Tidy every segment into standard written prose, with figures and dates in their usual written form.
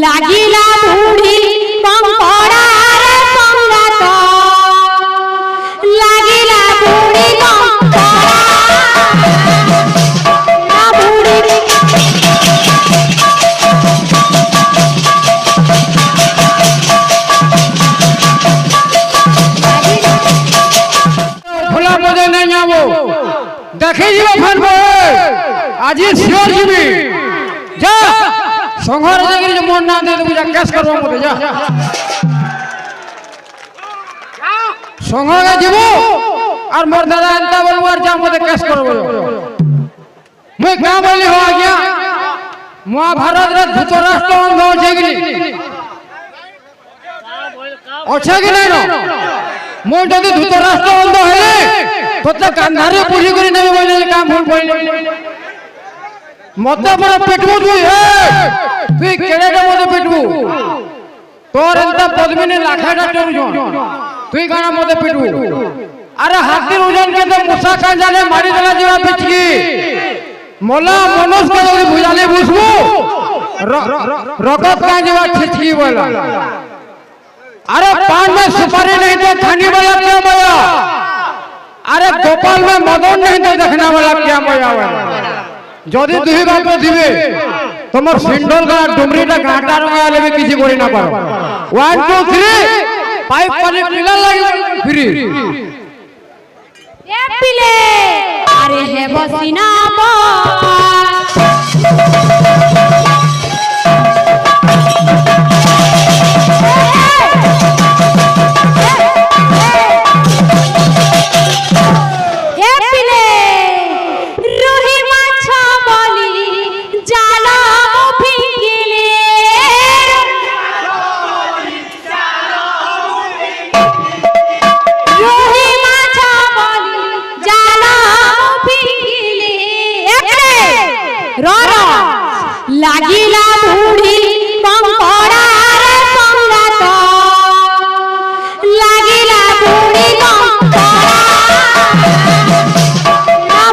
লাগিলা বুড়ি কঙ্কড়ার সঙ্গাত লাগিলা বুড়ি কঙ্কড়া বুড়ি খোলা মজা নাই যাবো দেখে যাব ফানবো আজি শিওর জিবি যা সংঘর জায়গায় যে মন না দিয়ে দেবো যা ক্যাশ করবো মতে যা সংঘরে যাব আর মোর দাদা এন্তা বলবো আর যা মতে ক্যাশ করবো মুই কা বলি হো আজ্ঞা মহাভারত রে ধৃতরাষ্ট্র অন্ধ আছে কি আছে কি নাই না মই যদি ধৃতরাষ্ট্র অন্ধ হেলে তোতে কান্ধারে পুরি করে নেবে বলে কাম ভুল কইলে মতে বড় পেটবু তুই কেড়ে মতে পেটবু তোর এত পদ্মিনী লাখাটা টেনশন তুই কানা মতে পেটবু আরে হাতির ওজন কে তো মুসা কান জানে মারি দেলা যাওয়া পিচকি মোলা মনুষ কে যদি বুঝালে বুঝবু রকত কান যাওয়া ঠিচকি বলা अरे पान में सुपारी नहीं तो खाने वाला क्या मजा अरे गोपाल में मदन नहीं तो देखने वाला क्या मजा যদি দুই বাপ দিবে তোমার সিন্ডল গা ডুমরিটা ঘাটা রঙা লেবে কিছু করি না পারো 1 2 3 পাইপ পানি পিলা লাগি ফ্রি এ পিলে আরে হে বসিনা মা লাগিলা বুড়ি কঙ্কড়ার সঙ্গাত লাগিলা বুড়ি কঙ্কড়া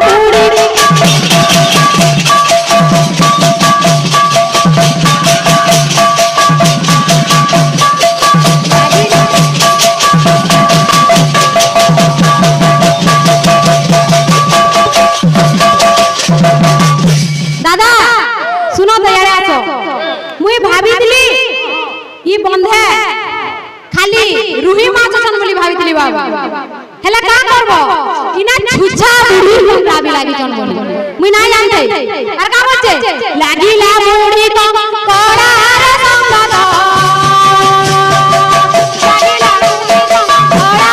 বুড়ি দাদা सुनो तो यार आसो मुई भाबितली ई बंधे खाली रुही माछ छन बोली भाबितली बाबू हेला का करबो इना छुछा बुढ़ी बंधा भी लागी छन बोली मुई नाही जानते और का बच्चे लागिला बुढ़ी को कोड़ार संगत लागिला बुढ़ी को कोड़ा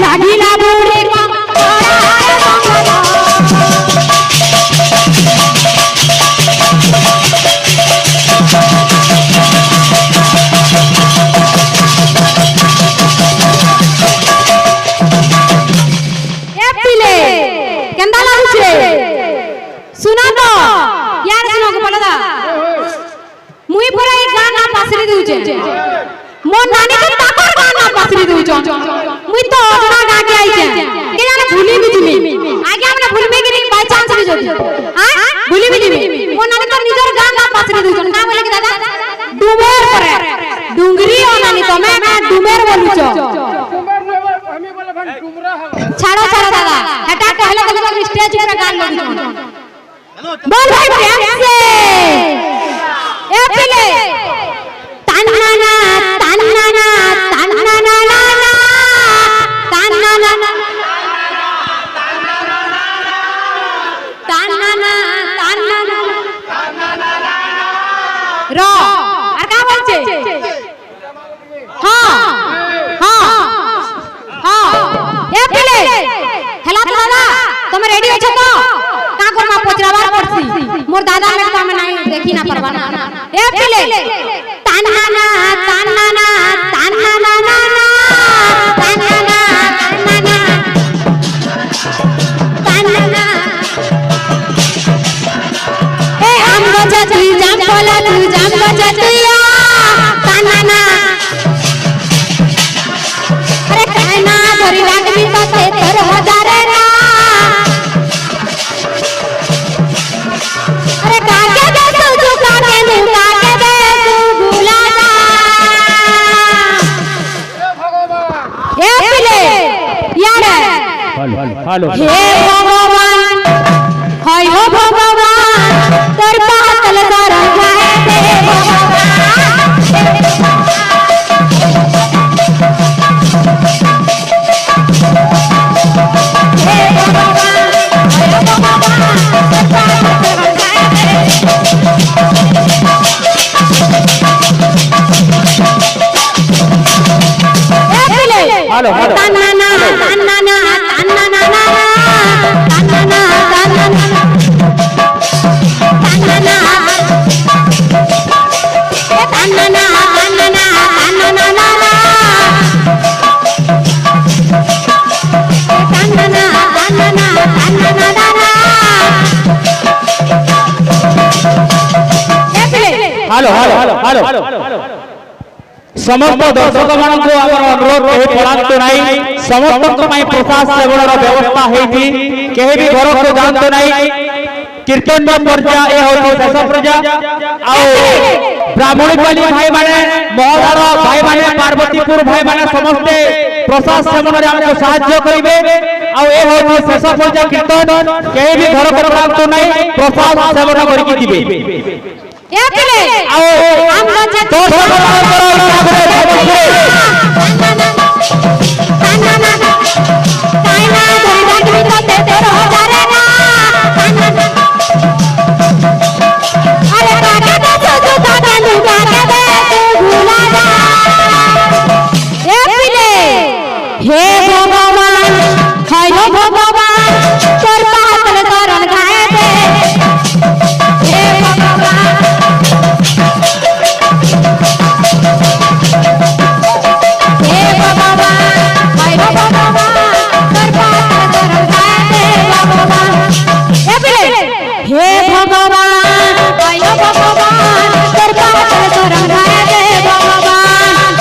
লাগিলা বুড়ি কঙ্কড়ার সঙ্গাত এ পিলে কেন্দা লাগুছে শুনো তো ইয়ার শুনো গো বলদা মুই পরে এই গানা পাসরি দিউছে মো নানি কে তাকর গানা পাসরি দিউছ মুই তো অজনা গাকে আইছে কে জানে ভুলি বি জিমি আগে আমরা ভুলবে কি বাই চান্স বি যদি হ্যাঁ ভুলি বি জিমি মো নানি তো নিজের গানা পাসরি দিউছ না বলে কি দাদা ডুমের পরে ডুঙ্গরি ও নানি তুমি না ডুমের বলুছ ছাড়ো ছাড়ো দাদা এটা কহলে তো স্টেজ पे গান লগুছ बोल भाई प्रेम से ए पिले तन्नाना तन्नाना तन्नाना नाना तन्नाना तन्नाना तन्नाना रो আর কা বলছে हां हां हां ए पिले हेला तो दादा तुम रेडी हो तो का करबा पचराबार पड़सी मोर दादा में तो हम नहीं देखी ना परबा ना ए पिले तन्नाना तन्नाना तन्नाना नाना तन्नाना तन्नाना तन्नाना ए हम गजा तू जाम बोला तू जाम गजा तुया तन्नाना अरे कहना ধরি রাখবি তাতে তোর হাজারে না আরে কাকে দে তুজু কাকে নু কাকে দে তু ভুলা না এ পিলে ইয়ারে হে ভগবান হয় হো ভগবান তোর পাতল ধরা যায় দে ভালো ভালো তান্নানা তান্নানা তান্নানা তান্নানা তান্নানা তান্নানা তান্নানা তান্নানা তান্নানা তান্নানা তান্নানা তান্নানা ভালো ভালো ভালো समस्त दर्शक मानक आमर अनुरोध केही पड़ांतु नाही समस्त माई प्रसाद सेवनर व्यवस्था हेती केही भी घर को जानतु नाही कीर्तन पर्जा ए होती शेष पर्जा आ ब्राह्मणी वाली भाई माने मोहदार भाई माने पार्वतीपुर भाई माने समस्त प्रसाद सेवन रे हमको सहायता करिवे आ ए होती शेष पर्जा कीर्तन केही भी घर को जानतु नाही प्रसाद सेवन करिके दिबे ए पिले आओ আমরা যে হে ভগবান হয় ভগবান তোর পাতল চরণ গায়ে দে হে ভগবান हे भगवान हाय भगवान তোর পাতল চরণ গায়ে দে ভগবান हे भगवान हाय भगवान তোর পাতল চরণ গায়ে দে ভগবান